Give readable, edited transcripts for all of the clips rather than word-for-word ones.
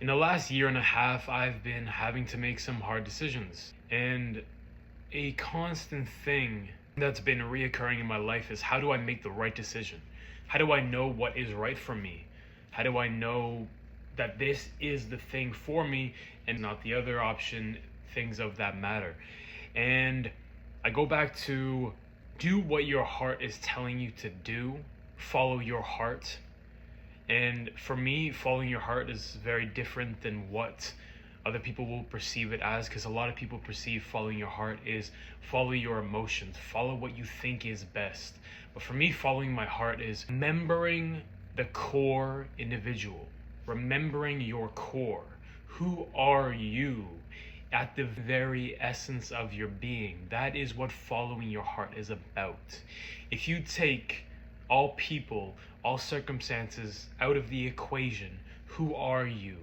In the last year and a half, I've been having to make some hard decisions. And a constant thing that's been reoccurring in my life is, how do I make the right decision? How do I know what is right for me? How do I know that this is the thing for me and not the other option, things of that matter? And I go back to do what your heart is telling you to do, follow your heart. And for me, following your heart is very different than what other people will perceive it as, because a lot of people perceive following your heart is follow your emotions, follow what you think is best. But for me, following my heart is remembering the core individual, remembering your core. Who are you at the very essence of your being? That is what following your heart is about. If you take all people, all circumstances out of the equation, who are you?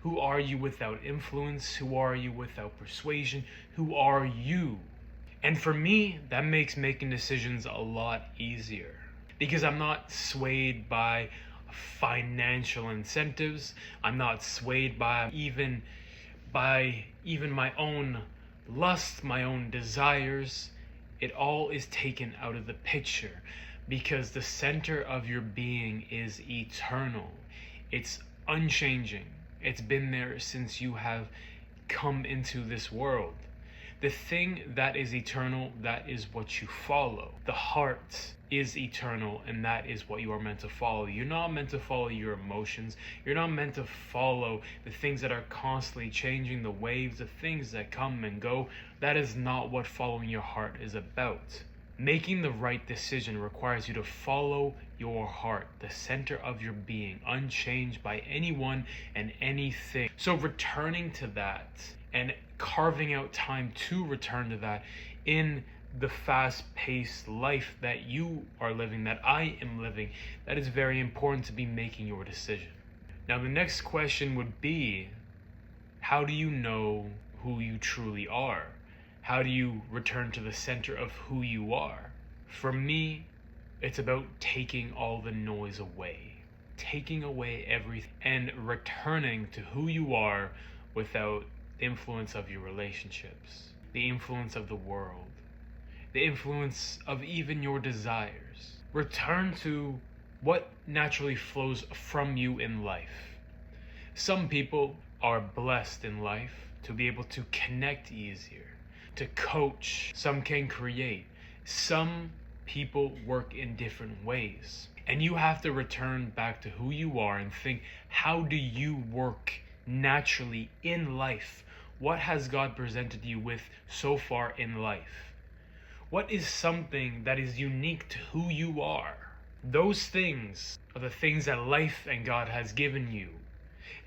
Who are you without influence? Who are you without persuasion? Who are you? And for me, that makes making decisions a lot easier, because I'm not swayed by financial incentives. I'm not swayed by even my own lust, my own desires. It all is taken out of the picture, because the center of your being is eternal. It's unchanging. It's been there since you have come into this world. The thing that is eternal, that is what you follow. The heart is eternal, and that is what you are meant to follow. You're not meant to follow your emotions. You're not meant to follow the things that are constantly changing, the waves, the things that come and go. That is not what following your heart is about. Making the right decision requires you to follow your heart, the center of your being, unchanged by anyone and anything. So returning to that and carving out time to return to that in the fast-paced life that you are living, that I am living, that is very important to be making your decision. Now, the next question would be, how do you know who you truly are? How do you return to the center of who you are? For me, it's about taking all the noise away, taking away everything, and returning to who you are without the influence of your relationships, the influence of the world, the influence of even your desires. Return to what naturally flows from you in life. Some people are blessed in life to be able to connect easier, to coach. Some can create. Some people work in different ways. And you have to return back to who you are and think, how do you work naturally in life? What has God presented you with so far in life? What is something that is unique to who you are? Those things are the things that life and God has given you.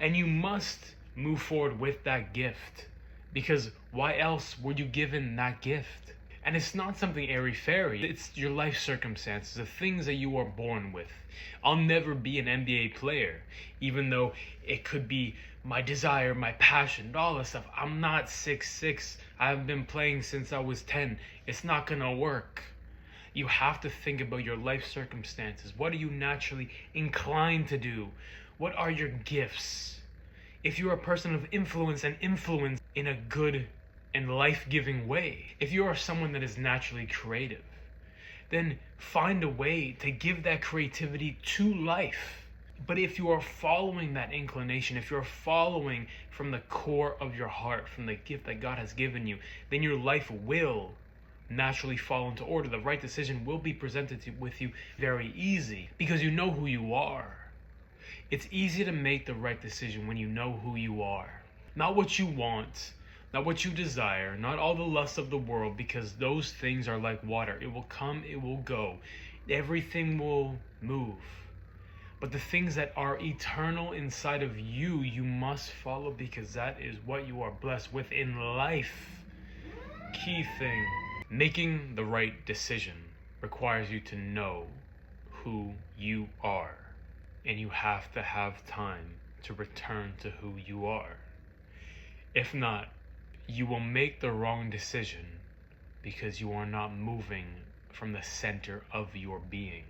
And you must move forward with that gift, because why else were you given that gift? And it's not something airy-fairy. It's your life circumstances, the things that you are born with. I'll never be an NBA player, even though it could be my desire, my passion, all that stuff. I'm not 6'6". I've been playing since I was 10. It's not gonna work. You have to think about your life circumstances. What are you naturally inclined to do? What are your gifts? If you're a person of influence and influence in a good and life-giving way, if you are someone that is naturally creative, then find a way to give that creativity to life. But if you are following that inclination, if you're following from the core of your heart, from the gift that God has given you, then your life will naturally fall into order. The right decision will be presented with you very easy, because you know who you are. It's easy to make the right decision when you know who you are. Not what you want, not what you desire, not all the lusts of the world, because those things are like water. It will come, it will go. Everything will move. But the things that are eternal inside of you, you must follow, because that is what you are blessed with in life. Key thing, making the right decision requires you to know who you are. And you have to have time to return to who you are. If not, you will make the wrong decision because you are not moving from the center of your being.